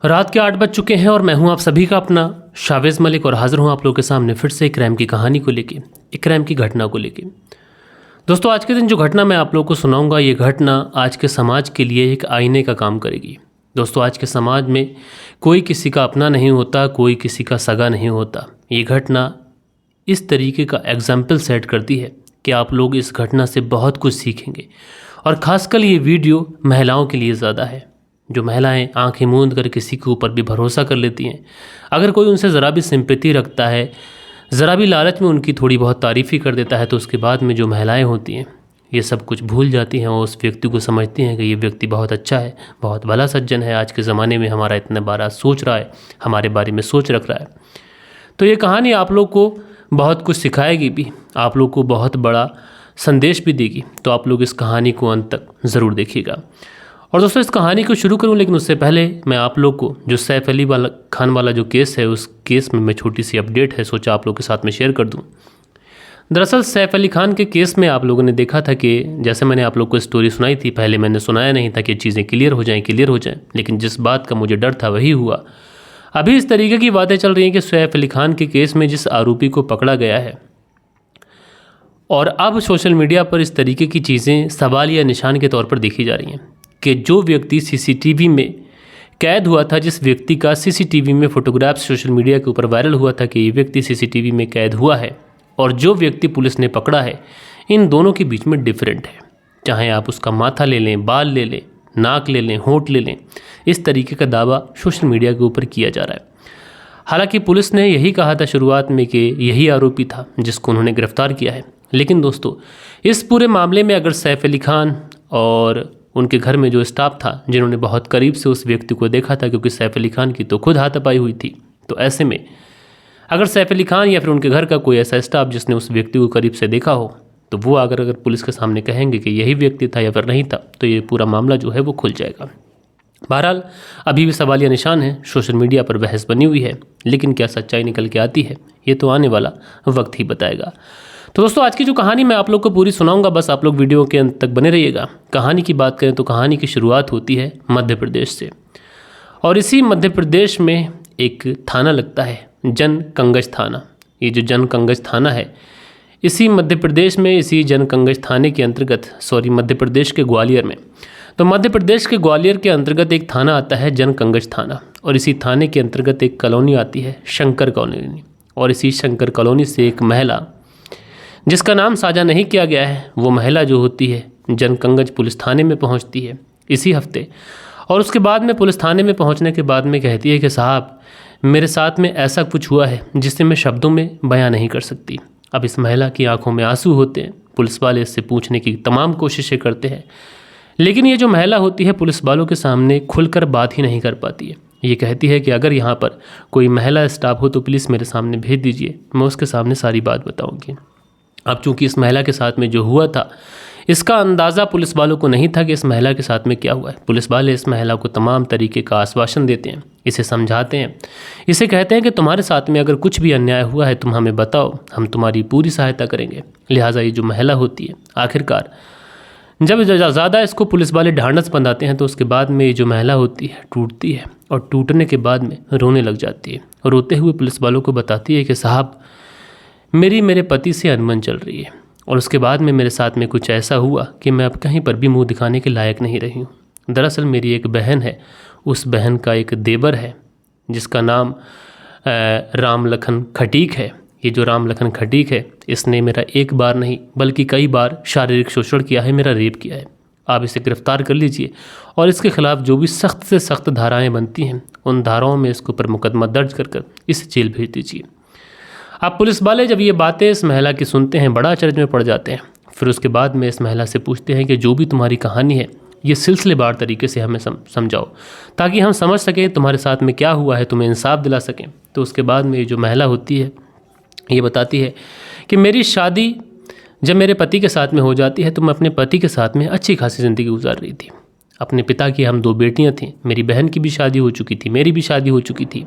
रात के 8 बज चुके हैं और मैं हूं आप सभी का अपना शावेज़ मलिक और हाजिर हूं आप लोगों के सामने फिर से एक क्राइम की कहानी को लेके, एक क्राइम की घटना को लेके। दोस्तों, आज के दिन जो घटना मैं आप लोगों को सुनाऊंगा, ये घटना आज के समाज के लिए एक आईने का काम करेगी। दोस्तों, आज के समाज में कोई किसी का अपना नहीं होता, कोई किसी का सगा नहीं होता। ये घटना इस तरीके का एग्जाम्पल सेट करती है कि आप लोग इस घटना से बहुत कुछ सीखेंगे। और ख़ासकर ये वीडियो महिलाओं के लिए ज़्यादा है। जो महिलाएं आंखें मूंद कर किसी के ऊपर भी भरोसा कर लेती हैं, अगर कोई उनसे ज़रा भी सिंपैथी रखता है, ज़रा भी लालच में उनकी थोड़ी बहुत तारीफ़ ही कर देता है, तो उसके बाद में जो महिलाएं होती हैं ये सब कुछ भूल जाती हैं और उस व्यक्ति को समझती हैं कि ये व्यक्ति बहुत अच्छा है, बहुत भला सज्जन है, आज के ज़माने में हमारा इतना बड़ा सोच रहा है, हमारे बारे में सोच रख रहा है। तो ये कहानी आप लोग को बहुत कुछ सिखाएगी भी, आप लोग को बहुत बड़ा संदेश भी देगी। तो आप लोग इस कहानी को अंत तक ज़रूर देखिएगा। और दोस्तों, इस कहानी को शुरू करूं, लेकिन उससे पहले मैं आप लोग को जो सैफ अली खान वाला जो केस है, उस केस में मैं छोटी सी अपडेट है सोचा आप लोग के साथ में शेयर कर दूं। दरअसल सैफ अली खान के केस में आप लोगों ने देखा था कि जैसे मैंने आप लोग को स्टोरी सुनाई थी, पहले मैंने सुनाया नहीं था कि चीज़ें क्लियर हो जाएं, लेकिन जिस बात का मुझे डर था वही हुआ। अभी इस तरीके की बातें चल रही हैं कि सैफ अली खान के केस में जिस आरोपी को पकड़ा गया है, और अब सोशल मीडिया पर इस तरीके की चीज़ें सवाल या निशान के तौर पर देखी जा रही हैं कि जो व्यक्ति सीसीटीवी में कैद हुआ था, जिस व्यक्ति का सीसीटीवी में फोटोग्राफ सोशल मीडिया के ऊपर वायरल हुआ था कि ये व्यक्ति सीसीटीवी में कैद हुआ है, और जो व्यक्ति पुलिस ने पकड़ा है, इन दोनों के बीच में डिफरेंट है। चाहे आप उसका माथा ले लें, बाल ले लें, नाक ले लें, होंठ ले लें, इस तरीके का दावा सोशल मीडिया के ऊपर किया जा रहा है। हालांकि पुलिस ने यही कहा था शुरुआत में कि यही आरोपी था जिसको उन्होंने गिरफ्तार किया है। लेकिन दोस्तों, इस पूरे मामले में अगर सैफ अली खान और उनके घर में जो स्टाफ था, जिन्होंने बहुत करीब से उस व्यक्ति को देखा था, क्योंकि सैफ अली खान की तो खुद हाथापाई हुई थी, तो ऐसे में अगर सैफ अली खान या फिर उनके घर का कोई ऐसा स्टाफ जिसने उस व्यक्ति को करीब से देखा हो, तो वो अगर पुलिस के सामने कहेंगे कि यही व्यक्ति था या फिर नहीं था, तो ये पूरा मामला जो है वो खुल जाएगा। बहरहाल अभी भी सवालिया निशान है, सोशल मीडिया पर बहस बनी हुई है, लेकिन क्या सच्चाई निकल के आती है ये तो आने वाला वक्त ही बताएगा। तो दोस्तों, आज की जो कहानी मैं आप लोग को पूरी सुनाऊंगा, बस आप लोग वीडियो के अंत तक बने रहिएगा। कहानी की बात करें तो कहानी की शुरुआत होती है मध्य प्रदेश से, और इसी मध्य प्रदेश में एक थाना लगता है, जनकंगज थाना। ये जो जनकंगज थाना है, इसी मध्य प्रदेश में, इसी जनकंगज थाने के अंतर्गत, मध्य प्रदेश के ग्वालियर में, तो मध्य प्रदेश के ग्वालियर के अंतर्गत एक थाना आता है जनकंगज थाना, और इसी थाने के अंतर्गत एक कॉलोनी आती है शंकर कॉलोनी। और इसी शंकर कॉलोनी से एक महिला, जिसका नाम साझा नहीं किया गया है, वो महिला जो होती है जनकंगज पुलिस थाने में पहुंचती है इसी हफ्ते। और उसके बाद में पुलिस थाने में पहुंचने के बाद में कहती है कि साहब, मेरे साथ में ऐसा कुछ हुआ है जिससे मैं शब्दों में बयां नहीं कर सकती। अब इस महिला की आंखों में आंसू होते हैं। पुलिस वाले इससे पूछने की तमाम कोशिशें करते हैं, लेकिन ये जो महिला होती है पुलिस वालों के सामने खुलकर बात ही नहीं कर पाती है। ये कहती है कि अगर यहाँ पर कोई महिला स्टाफ हो तो प्लीज़ मेरे सामने भेज दीजिए, मैं उसके सामने सारी बात बताऊँगी। अब चूंकि इस महिला के साथ में जो हुआ था, इसका अंदाज़ा पुलिस वालों को नहीं था कि इस महिला के साथ में क्या हुआ है। पुलिस वाले इस महिला को तमाम तरीके का आश्वासन देते हैं, इसे समझाते हैं, इसे कहते हैं कि तुम्हारे साथ में अगर कुछ भी अन्याय हुआ है तुम हमें बताओ, हम तुम्हारी पूरी सहायता करेंगे। लिहाजा ये जो महिला होती है, आखिरकार जब ज़्यादा इसको पुलिस वाले ढांढस बंधाते हैं, तो उसके बाद में ये जो महिला होती है टूटती है, और टूटने के बाद में रोने लग जाती है। रोते हुए पुलिस वालों को बताती है कि साहब, मेरे पति से अनबन चल रही है, और उसके बाद में मेरे साथ में कुछ ऐसा हुआ कि मैं अब कहीं पर भी मुंह दिखाने के लायक नहीं रही हूँ। दरअसल मेरी एक बहन है, उस बहन का एक देवर है जिसका नाम राम लखन खटीक है। ये जो राम लखन खटीक है, इसने मेरा एक बार नहीं बल्कि कई बार शारीरिक शोषण किया है, मेरा रेप किया है। आप इसे गिरफ्तार कर लीजिए और इसके खिलाफ जो भी सख्त से सख्त धाराएँ बनती हैं, उन धाराओं में इसके ऊपर मुकदमा दर्ज कर इसे जेल भेज दीजिए। अब पुलिस वाले जब ये बातें इस महिला की सुनते हैं, बड़ा अचरज में पड़ जाते हैं। फिर उसके बाद में इस महिला से पूछते हैं कि जो भी तुम्हारी कहानी है, ये सिलसिलेवार तरीके से हमें समझाओ, ताकि हम समझ सकें तुम्हारे साथ में क्या हुआ है, तुम्हें इंसाफ दिला सकें। तो उसके बाद में ये जो महिला होती है, ये बताती है कि मेरी शादी जब मेरे पति के साथ में हो जाती है, तो मैं अपने पति के साथ में अच्छी खासी ज़िंदगी गुजार रही थी। अपने पिता की हम 2 बेटियाँ थीं, मेरी बहन की भी शादी हो चुकी थी, मेरी भी शादी हो चुकी थी।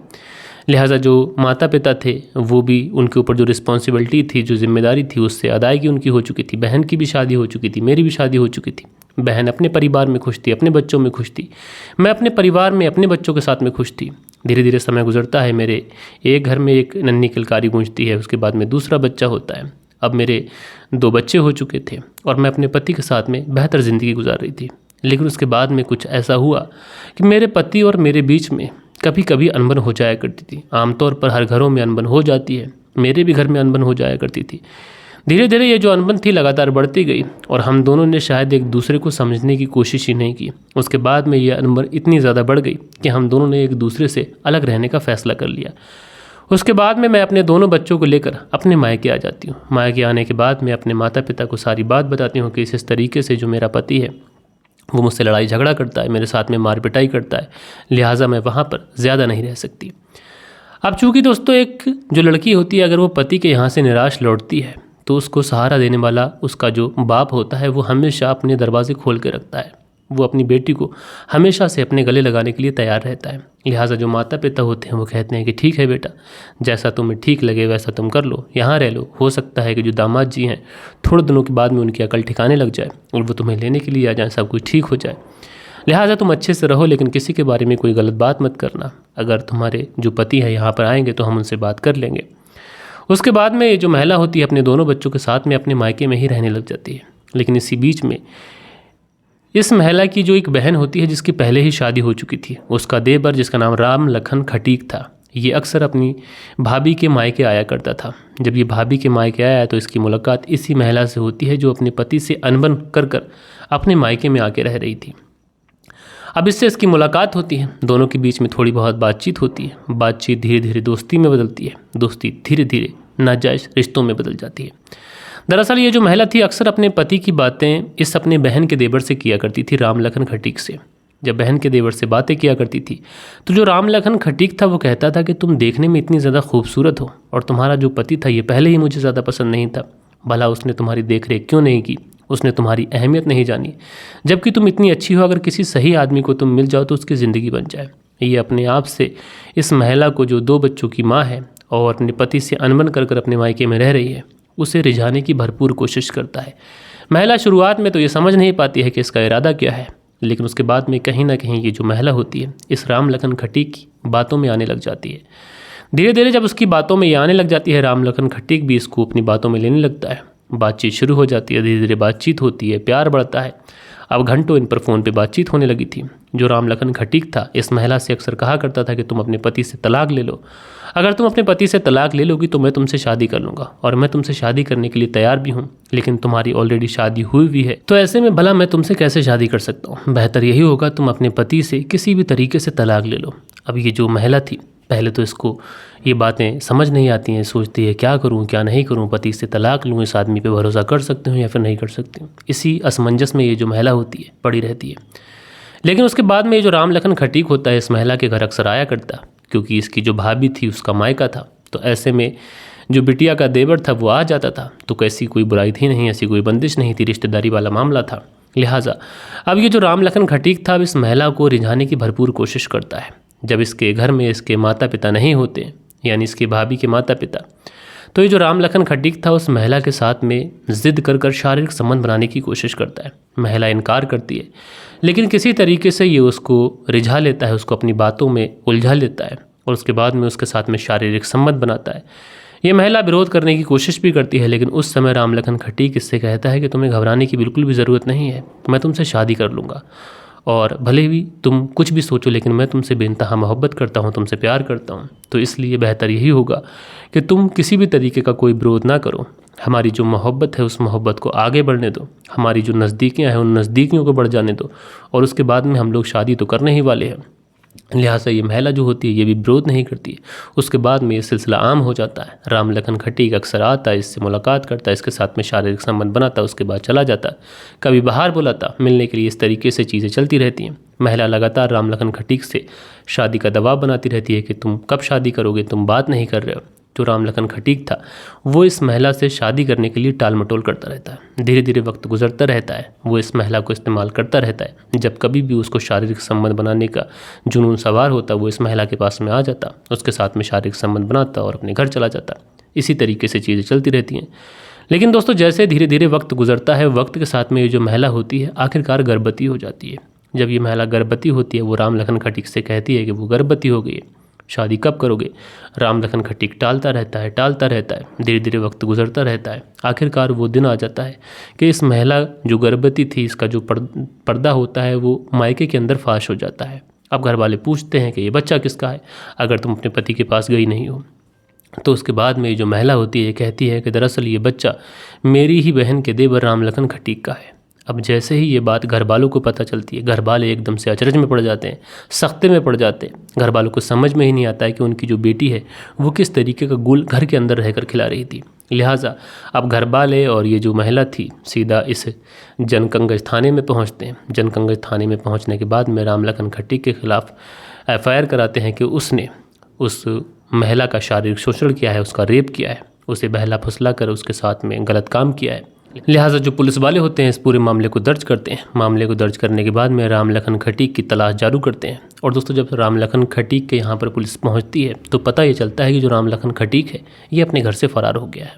लिहाजा जो माता पिता थे वो भी, उनके ऊपर जो रिस्पॉन्सिबिलिटी थी, जो जिम्मेदारी थी, उससे अदायगी उनकी हो चुकी थी। बहन की भी शादी हो चुकी थी, मेरी भी शादी हो चुकी थी। बहन अपने परिवार में खुश थी, अपने बच्चों में खुश थी, मैं अपने परिवार में अपने बच्चों के साथ में खुश थी। धीरे धीरे समय गुजरता है, मेरे एक घर में एक नन्ही किलकारी गूंजती है, उसके बाद में दूसरा बच्चा होता है। अब मेरे 2 बच्चे हो चुके थे और मैं अपने पति के साथ में बेहतर ज़िंदगी गुजार रही थी। लेकिन उसके बाद में कुछ ऐसा हुआ कि मेरे पति और मेरे बीच में कभी कभी अनबन हो जाया करती थी। आमतौर पर हर घरों में अनबन हो जाती है, मेरे भी घर में अनबन हो जाया करती थी। धीरे धीरे ये जो अनबन थी लगातार बढ़ती गई और हम दोनों ने शायद एक दूसरे को समझने की कोशिश ही नहीं की। उसके बाद में ये अनबन इतनी ज़्यादा बढ़ गई कि हम दोनों ने एक दूसरे से अलग रहने का फ़ैसला कर लिया। उसके बाद में मैं अपने दोनों बच्चों को लेकर अपने मायके आ जाती हूँ। मायके आने के बाद मैं अपने माता पिता को सारी बात बताती हूँ कि इस तरीके से जो मेरा पति है वो मुझसे लड़ाई झगड़ा करता है, मेरे साथ में मार पिटाई करता है, लिहाजा मैं वहाँ पर ज़्यादा नहीं रह सकती। अब चूँकि दोस्तों एक जो लड़की होती है, अगर वो पति के यहाँ से निराश लौटती है तो उसको सहारा देने वाला उसका जो बाप होता है वो हमेशा अपने दरवाजे खोल के रखता है। वो अपनी बेटी को हमेशा से अपने गले लगाने के लिए तैयार रहता है। लिहाजा जो माता पिता होते हैं वो कहते हैं कि ठीक है बेटा, जैसा तुम्हें ठीक लगे वैसा तुम कर लो, यहाँ रह लो। हो सकता है कि जो दामाद जी हैं थोड़े दिनों के बाद में उनकी अकल ठिकाने लग जाए और वो तुम्हें लेने के लिए आ जाए, सब कुछ ठीक हो जाए। लिहाजा तुम अच्छे से रहो, लेकिन किसी के बारे में कोई गलत बात मत करना। अगर तुम्हारे जो पति हैं यहाँ पर आएंगे तो हम उनसे बात कर लेंगे। उसके बाद में ये जो महिला होती है अपने दोनों बच्चों के साथ में अपने मायके में ही रहने लग जाती है। लेकिन इसी बीच में इस महिला की जो एक बहन होती है जिसकी पहले ही शादी हो चुकी थी, उसका देवर जिसका नाम राम लखन खटीक था, ये अक्सर अपनी भाभी के मायके आया करता था। जब ये भाभी के मायके आया तो इसकी मुलाकात इसी महिला से होती है जो अपने पति से अनबन कर कर अपने मायके में आके रह रही थी। अब इससे इसकी मुलाकात होती है, दोनों के बीच में थोड़ी बहुत बातचीत होती है। बातचीत धीरे धीरे दोस्ती में बदलती है, दोस्ती धीरे धीरे नाजायज़ रिश्तों में बदल जाती है। दरअसल ये जो महिला थी अक्सर अपने पति की बातें इस अपने बहन के देवर से किया करती थी, राम लखन खटीक से। जब बहन के देवर से बातें किया करती थी तो जो राम लखन खटीक था वो कहता था कि तुम देखने में इतनी ज़्यादा खूबसूरत हो और तुम्हारा जो पति था ये पहले ही मुझे ज़्यादा पसंद नहीं था, भला उसने तुम्हारी देख रेख क्यों नहीं की, उसने तुम्हारी अहमियत नहीं जानी। जबकि तुम इतनी अच्छी हो, अगर किसी सही आदमी को तुम मिल जाओ तो उसकी ज़िंदगी बन जाए। ये अपने आप से इस महिला को, जो 2 बच्चों की माँ है और अपने पति से अनबन कर कर अपने मायके में रह रही है, उसे रिझाने की भरपूर कोशिश करता है। महिला शुरुआत में तो ये समझ नहीं पाती है कि इसका इरादा क्या है, लेकिन उसके बाद में कहीं ना कहीं ये जो महिला होती है इस राम लखन खटीक की बातों में आने लग जाती है। धीरे धीरे जब उसकी बातों में ये आने लग जाती है, राम लखन खटीक भी इसको अपनी बातों में लेने लगता है। बातचीत शुरू हो जाती है, धीरे धीरे बातचीत होती है, प्यार बढ़ता है। अब घंटों इन पर फ़ोन पे बातचीत होने लगी थी। जो राम लखन खटीक था इस महिला से अक्सर कहा करता था कि तुम अपने पति से तलाक ले लो, अगर तुम अपने पति से तलाक ले लोगी तो मैं तुमसे शादी कर लूँगा और मैं तुमसे शादी करने के लिए तैयार भी हूँ, लेकिन तुम्हारी ऑलरेडी शादी हुई भी है, तो ऐसे में भला मैं तुमसे कैसे शादी कर सकता हूँ। बेहतर यही होगा तुम अपने पति से किसी भी तरीके से तलाक ले लो। अब ये जो महिला थी पहले तो इसको ये बातें समझ नहीं आती हैं, सोचती है क्या करूं क्या नहीं करूं, पति से तलाक लूं, इस आदमी पे भरोसा कर सकती हूं या फिर नहीं कर सकती हूं। इसी असमंजस में ये जो महिला होती है पड़ी रहती है। लेकिन उसके बाद में ये जो राम लखन खटीक होता है इस महिला के घर अक्सर आया करता, क्योंकि इसकी जो भाभी थी उसका मायका था, तो ऐसे में जो बिटिया का देवर था वो आ जाता था। तो कैसी कोई बुराई थी नहीं, ऐसी कोई बंदिश नहीं थी, रिश्तेदारी वाला मामला था। लिहाजा अब ये जो राम लखन खटीक था इस महिला को रिझाने की भरपूर कोशिश करता है। जब इसके घर में इसके माता पिता नहीं होते, यानी इसकी भाभी के माता पिता, तो ये जो राम लखन खटीक था उस महिला के साथ में ज़िद कर कर शारीरिक संबंध बनाने की कोशिश करता है। महिला इनकार करती है, लेकिन किसी तरीके से ये उसको रिझा लेता है, उसको अपनी बातों में उलझा लेता है और उसके बाद में उसके साथ में शारीरिक संबंध बनाता है। ये महिला विरोध करने की कोशिश भी करती है, लेकिन उस समय राम लखन खटीक इससे कहता है कि तुम्हें घबराने की बिल्कुल भी ज़रूरत नहीं है, मैं तुमसे शादी कर लूँगा और भले भी तुम कुछ भी सोचो, लेकिन मैं तुमसे बेइंतहा मोहब्बत करता हूँ, तुमसे प्यार करता हूँ। तो इसलिए बेहतर यही होगा कि तुम किसी भी तरीके का कोई विरोध ना करो, हमारी जो मोहब्बत है उस मोहब्बत को आगे बढ़ने दो, हमारी जो नज़दीकियाँ हैं उन नज़दीकियों को बढ़ जाने दो और उसके बाद में हम लोग शादी तो करने ही वाले हैं। लिहाजा ये महिला जो होती है ये भी विरोध नहीं करती है। उसके बाद में ये सिलसिला आम हो जाता है। राम लखन खटीक अक्सर आता है, इससे मुलाकात करता है, इसके साथ में शारीरिक संबंध बनाता है, उसके बाद चला जाता, कभी बाहर बुलाता मिलने के लिए। इस तरीके से चीज़ें चलती रहती हैं। महिला लगातार राम लखन खटीक से शादी का दबाव बनाती रहती है कि तुम कब शादी करोगे, तुम बात नहीं कर रहे हो। जो राम लखन खटीक था, वो इस महिला से शादी करने के लिए टाल मटोल करता रहता है। धीरे धीरे वक्त गुजरता रहता है, वो इस महिला को इस्तेमाल करता रहता है। जब कभी भी उसको शारीरिक संबंध बनाने का जुनून सवार होता, वो इस महिला के पास में आ जाता, उसके साथ में शारीरिक संबंध बनाता और अपने घर चला जाता। इसी तरीके से चीज़ें चलती रहती हैं। लेकिन दोस्तों, जैसे धीरे धीरे वक्त गुजरता है, वक्त के साथ में ये जो महिला होती है आखिरकार गर्भवती हो जाती है। जब ये महिला गर्भवती होती है, वो राम लखन खटीक से कहती है कि वो गर्भवती हो गई है, शादी कब करोगे। राम लखन खटीक टालता रहता है। धीरे धीरे वक्त गुजरता रहता है। आखिरकार वो दिन आ जाता है कि इस महिला जो गर्भवती थी, इसका जो पर्दा होता है वो मायके के अंदर फाश हो जाता है। अब घर वाले पूछते हैं कि ये बच्चा किसका है, अगर तुम अपने पति के पास गई नहीं हो। तो उसके बाद में ये जो महिला होती है ये कहती है कि दरअसल ये बच्चा मेरी ही बहन के देवर राम लखन खटीक का है। अब जैसे ही ये बात घर वालों को पता चलती है, घर वाले एकदम से अचरज में पड़ जाते हैं, सख्ते में पड़ जाते हैं। घर वालों को समझ में ही नहीं आता है कि उनकी जो बेटी है वो किस तरीके का गुल घर के अंदर रहकर खिला रही थी। लिहाजा अब घर वाले और ये जो महिला थी सीधा इस जनकंगज थाने में पहुंचते हैं। जनकंगज थाने में पहुंचने के बाद में राम लखन खटीक के खिलाफ FIR कराते हैं कि उसने उस महिला का शारीरिक शोषण किया है, उसका रेप किया है, उसे बहला फुसला कर उसके साथ में गलत काम किया है। लिहाजा जो पुलिस वाले होते हैं इस पूरे मामले को दर्ज करते हैं। मामले को दर्ज करने के बाद में राम लखन खटीक की तलाश जारी करते हैं। और दोस्तों, जब राम लखन खटीक के यहाँ पर पुलिस पहुँचती है तो पता ये चलता है कि जो राम लखन खटीक है ये अपने घर से फरार हो गया है।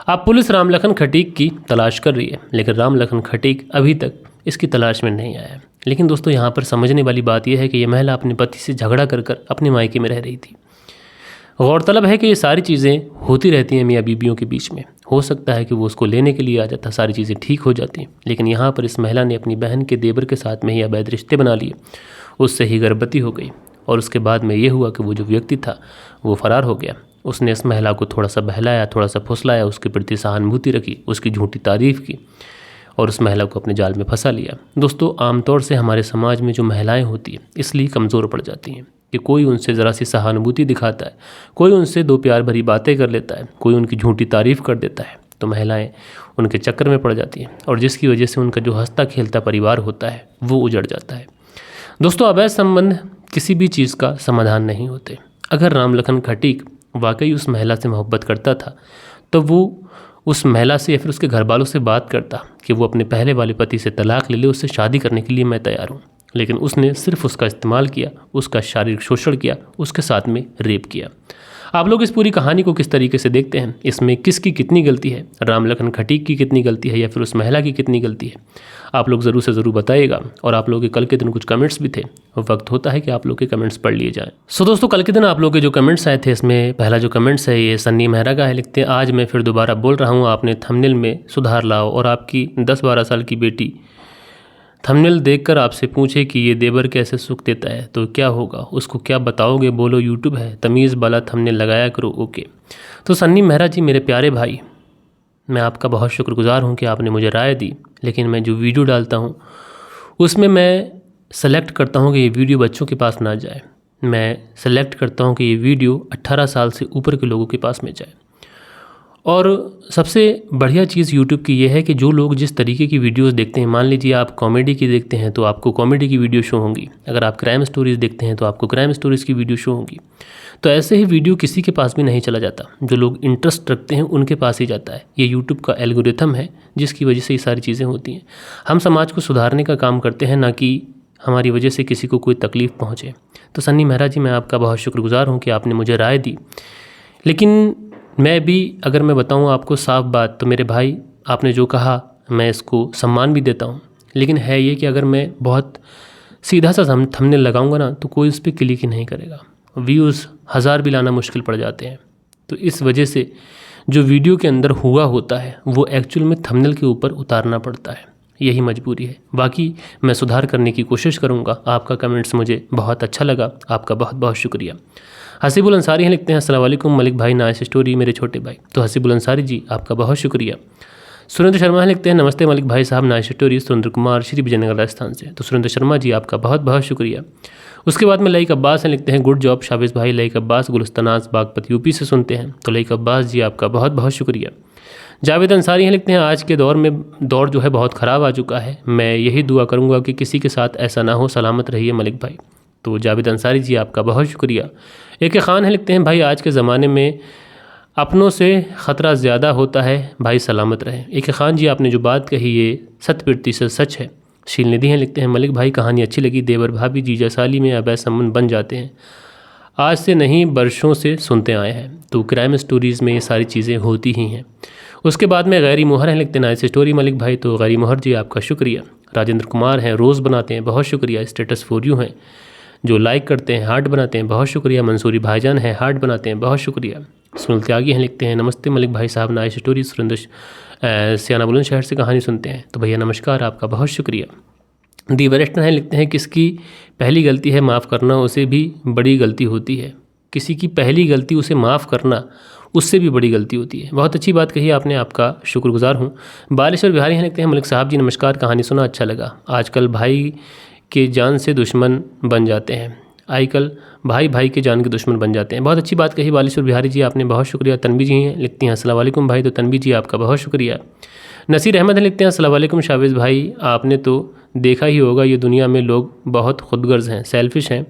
अब पुलिस राम लखन खटीक की तलाश कर रही है, लेकिन राम लखन खटीक अभी तक इसकी तलाश में नहीं आया है। लेकिन दोस्तों, यहाँ पर समझने वाली बात यह है कि यह महिला अपने पति से झगड़ा कर अपने मायके में रह रही थी। गौरतलब है कि ये सारी चीज़ें होती रहती हैं मियाँ बीबियों के बीच में। हो सकता है कि वो उसको लेने के लिए आ जाता, सारी चीज़ें ठीक हो जाती, लेकिन यहाँ पर इस महिला ने अपनी बहन के देवर के साथ में ही अवैध रिश्ते बना लिए, उससे ही गर्भवती हो गई। और उसके बाद में ये हुआ कि वो जो व्यक्ति था वो फरार हो गया। उसने इस महिला को थोड़ा सा बहलाया, थोड़ा सा फुसलाया, उसके प्रति सहानुभूति रखी, उसकी झूठी तारीफ़ की और उस महिला को अपने जाल में फंसा लिया। दोस्तों, आमतौर से हमारे समाज में जो महिलाएं होती हैं इसलिए कमज़ोर पड़ जाती हैं कि कोई उनसे ज़रा सी सहानुभूति दिखाता है, कोई उनसे दो प्यार भरी बातें कर लेता है, कोई उनकी झूठी तारीफ़ कर देता है, तो महिलाएं उनके चक्कर में पड़ जाती हैं और जिसकी वजह से उनका जो हंसता खेलता परिवार होता है वो उजड़ जाता है। दोस्तों, अवैध संबंध किसी भी चीज़ का समाधान नहीं होते। अगर राम लखन खटीक वाकई उस महिला से मोहब्बत करता था तो वो उस महिला से या फिर उसके घर वालों से बात करता कि वो अपने पहले वाले पति से तलाक ले ले, उससे शादी करने के लिए मैं तैयार हूँ। लेकिन उसने सिर्फ उसका इस्तेमाल किया, उसका शारीरिक शोषण किया, उसके साथ में रेप किया। आप लोग इस पूरी कहानी को किस तरीके से देखते हैं? इसमें किसकी कितनी गलती है? राम लखन खटीक की कितनी गलती है या फिर उस महिला की कितनी गलती है? आप लोग ज़रूर से ज़रूर बताइएगा। और आप लोगों के कल के दिन कुछ कमेंट्स भी थे, वक्त होता है कि आप लोग के कमेंट्स पढ़ लिए जाएँ। सो दोस्तों, कल के दिन आप लोग के जो कमेंट्स आए थे इसमें पहला जो कमेंट्स है ये सन्नी मेहरा का है। लिखते हैं, आज मैं फिर दोबारा बोल रहा हूँ, आपने थंबनेल में सुधार लाओ और आपकी 10-12 साल की बेटी थंबनेल देखकर आपसे पूछे कि ये देवर कैसे सुख देता है तो क्या होगा, उसको क्या बताओगे? बोलो यूट्यूब है, तमीज़ वाला थंबनेल लगाया करो। ओके। तो सन्नी मेहरा जी, मेरे प्यारे भाई, मैं आपका बहुत शुक्रगुजार हूँ कि आपने मुझे राय दी। लेकिन मैं जो वीडियो डालता हूँ उसमें मैं सेलेक्ट करता हूँ कि ये वीडियो बच्चों के पास ना जाए। मैं सेलेक्ट करता हूँ कि ये वीडियो 18 साल से ऊपर के लोगों के पास में जाए। और सबसे बढ़िया चीज़ YouTube की ये है कि जो लोग जिस तरीके की वीडियोस देखते हैं, मान लीजिए आप कॉमेडी की देखते हैं तो आपको कॉमेडी की वीडियो शो होंगी, अगर आप क्राइम स्टोरीज़ देखते हैं तो आपको क्राइम स्टोरीज़ की वीडियो शो होंगी। तो ऐसे ही वीडियो किसी के पास भी नहीं चला जाता, जो लोग इंटरेस्ट रखते हैं उनके पास ही जाता है। ये YouTube का एल्गोरिथम है जिसकी वजह से ये सारी चीज़ें होती हैं। हम समाज को सुधारने का काम करते हैं, ना कि हमारी वजह से किसी को कोई तकलीफ़ पहुँचे। तो सन्नी मेहरा जी, मैं आपका बहुत शुक्रगुजार हूँ कि आपने मुझे राय दी। लेकिन मैं भी अगर मैं बताऊं आपको साफ बात, तो मेरे भाई आपने जो कहा मैं इसको सम्मान भी देता हूं, लेकिन है ये कि अगर मैं बहुत सीधा सा थंबनेल लगाऊंगा ना तो कोई उस पर क्लिक ही नहीं करेगा। व्यूज़ 1000 भी लाना मुश्किल पड़ जाते हैं। तो इस वजह से जो वीडियो के अंदर हुआ होता है वो एक्चुअल में थंबनेल के ऊपर उतारना पड़ता है, यही मजबूरी है। बाकी मैं सुधार करने की कोशिश करूँगा। आपका कमेंट्स मुझे बहुत अच्छा लगा, आपका बहुत बहुत शुक्रिया। हसीबुल अंसारी हैं, लिखते हैं, अस्सलाम वालेकुम मलिक भाई, नाइस स्टोरी मेरे छोटे भाई। तो हसीबुल अंसारी जी, आपका बहुत शुक्रिया। सुरेंद्र शर्मा हैं, लिखते हैं, नमस्ते मलिक भाई साहब, नाइस स्टोरी। सुरेंद्र कुमार, श्री विजयनगर राजस्थान से। तो सुरेंद्र शर्मा जी, आपका बहुत बहुत शुक्रिया। उसके बाद में लईक अब्बास हैं, लिखते हैं, गुड जॉब शाबिज भाई। लईक अब्बास गुलिस्तानाज बागपत यूपी से सुनते हैं। तो लईक अब्बास जी, आपका बहुत बहुत शुक्रिया। जावेद अंसारी हैं, लिखते हैं, आज के दौर जो है बहुत ख़राब आ चुका है। मैं यही दुआ करूँगा कि किसी के साथ ऐसा ना हो। सलामत रहिए मलिक भाई। तो जावेद अंसारी जी आपका बहुत शुक्रिया। AK खान है, लिखते हैं भाई आज के ज़माने में अपनों से ख़तरा ज़्यादा होता है, भाई सलामत रहें। AK खान जी आपने जो बात कही ये 100% सच है। शील निधि हैं, लिखते हैं मलिक भाई कहानी अच्छी लगी, देवर भाभी जीजा साली में अवैध संबंध बन जाते हैं, आज से नहीं बरसों से सुनते आए हैं। तो क्राइम स्टोरीज़ में ये सारी चीज़ें होती ही हैं। उसके बाद में गैरी मोहर हैं, लिखते हैं नाइस स्टोरी मलिक भाई। तो गैरी मोहर जी आपका शुक्रिया। राजेंद्र कुमार हैं, रोज़ बनाते हैं, बहुत शुक्रिया। स्टेटस फॉर यू हैं, जो लाइक करते हैं, हार्ट बनाते हैं, बहुत शुक्रिया। मंसूरी भाईजान हैं, हार्ट बनाते हैं, बहुत शुक्रिया। सुनील त्यागी हैं, लिखते हैं नमस्ते मलिक भाई साहब, नाइस स्टोरी। सुरेंद्र सियाना बुलंदशहर से कहानी सुनते हैं, तो भैया नमस्कार, आपका बहुत शुक्रिया। दी वरिष्ठन हैं, लिखते हैं किसकी पहली गलती है माफ़ करना उसे भी बड़ी गलती होती है। किसी की पहली गलती उसे माफ़ करना उससे भी बड़ी गलती होती है। बहुत अच्छी बात कही आपने, आपका शुक्रगुजार हूँ। बालेश्वर बिहारी हैं, लिखते हैं मलिक साहब जी नमस्कार, कहानी सुना अच्छा लगा। आजकल भाई के जान से दुश्मन बन जाते हैं, आजकल भाई भाई के जान के दुश्मन बन जाते हैं। बहुत अच्छी बात कही बालेश्वर बिहारी जी आपने, बहुत शुक्रिया। तनवी जी हैं, लिखती हैं अस्सलाम वालेकुम भाई। तो तनवी जी आपका बहुत शुक्रिया। नसीर अहमद हैं, लिखते हैं अस्सलाम वालेकुम शावेज़ भाई, आपने तो देखा ही होगा ये दुनिया में लोग बहुत खुदगर्ज हैं, सेल्फिश हैं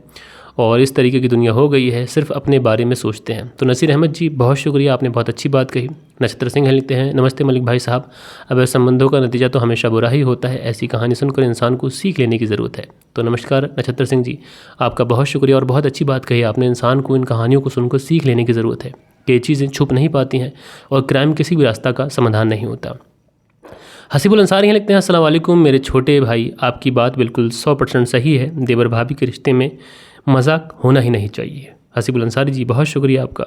और इस तरीके की दुनिया हो गई है, सिर्फ अपने बारे में सोचते हैं। तो नसीर अहमद जी बहुत शुक्रिया, आपने बहुत अच्छी बात कही। नक्षत्र सिंह हैं, लिखते हैं नमस्ते मलिक भाई साहब, अवैध संबंधों का नतीजा तो हमेशा बुरा ही होता है, ऐसी कहानी सुनकर इंसान को सीख लेने की ज़रूरत है। तो नमस्कार नक्षत्र सिंह जी, आपका बहुत शुक्रिया और बहुत अच्छी बात कही आपने, इंसान को इन कहानियों को सुनकर सीख लेने की ज़रूरत है कि ये चीज़ें छुप नहीं पाती हैं और क्राइम किसी भी रास्ता का समाधान नहीं होता। हसीबुल अंसारी हैं, लिखते हैं अस्सलाम वालेकुम मेरे छोटे भाई, आपकी बात बिल्कुल 100% सही है, देवर भाभी के रिश्ते में मजाक होना ही नहीं चाहिए। हसीबुल अंसारी जी बहुत शुक्रिया आपका।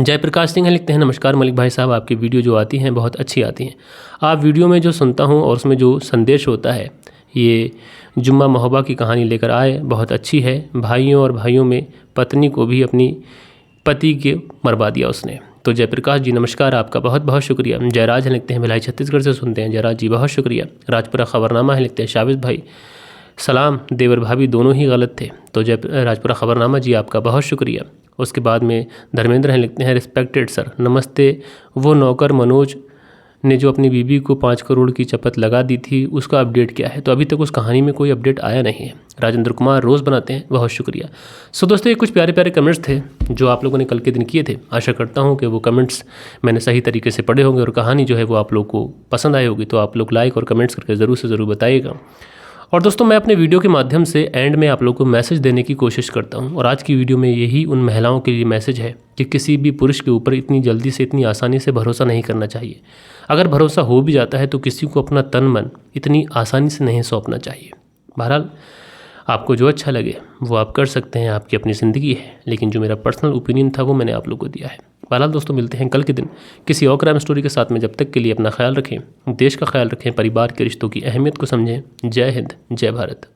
जयप्रकाश सिंह हैं, लिखते हैं नमस्कार मलिक भाई साहब, आपकी वीडियो जो आती हैं बहुत अच्छी आती हैं। आप वीडियो में जो सुनता हूँ और उसमें जो संदेश होता है, ये जुम्मा मोहब्बा की कहानी लेकर आए, बहुत अच्छी है। भाइयों और भाइयों में पत्नी को भी अपनी पति के मरवा दिया उसने। तो जयप्रकाश जी नमस्कार, आपका बहुत बहुत शुक्रिया। जयराज हैं, लिखते हैं भिलाई छत्तीसगढ़ से सुनते हैं, जयराज जी बहुत शुक्रिया। राजपुरा खबरनामा है, लिखते हैं शावेज़ भाई सलाम, देवर भाभी दोनों ही गलत थे। तो राजपुरा खबरनामा जी आपका बहुत शुक्रिया। उसके बाद में धर्मेंद्र हैं, लिखते हैं रिस्पेक्टेड सर, नमस्ते। वो नौकर मनोज ने जो अपनी बीबी को 5 करोड़ की चपत लगा दी थी, उसका अपडेट क्या है? तो अभी तक उस कहानी में कोई अपडेट आया नहीं है। राजेंद्र कुमार रोज़ बनाते हैं, बहुत शुक्रिया। सो दोस्तों, ये कुछ प्यारे प्यारे कमेंट्स थे जो आप लोगों ने कल के दिन किए थे। आशा करता हूँ कि वो कमेंट्स मैंने सही तरीके से पढ़े होंगे और कहानी जो है वो आप लोग को पसंद आई होगी। तो आप लोग लाइक और कमेंट्स करके ज़रूर से ज़रूर बताइएगा। और दोस्तों, मैं अपने वीडियो के माध्यम से एंड में आप लोग को मैसेज देने की कोशिश करता हूं, और आज की वीडियो में यही उन महिलाओं के लिए मैसेज है कि किसी भी पुरुष के ऊपर इतनी जल्दी से, इतनी आसानी से भरोसा नहीं करना चाहिए। अगर भरोसा हो भी जाता है तो किसी को अपना तन मन इतनी आसानी से नहीं सौंपना चाहिए। बहरहाल, आपको जो अच्छा लगे वो आप कर सकते हैं, आपकी अपनी ज़िंदगी है, लेकिन जो मेरा पर्सनल ओपिनियन था वो मैंने आप लोग को दिया है। बहरहाल दोस्तों, मिलते हैं कल के दिन किसी और क्राइम स्टोरी के साथ में। जब तक के लिए अपना ख्याल रखें, देश का ख्याल रखें, परिवार के रिश्तों की अहमियत को समझें। जय हिंद, जय भारत।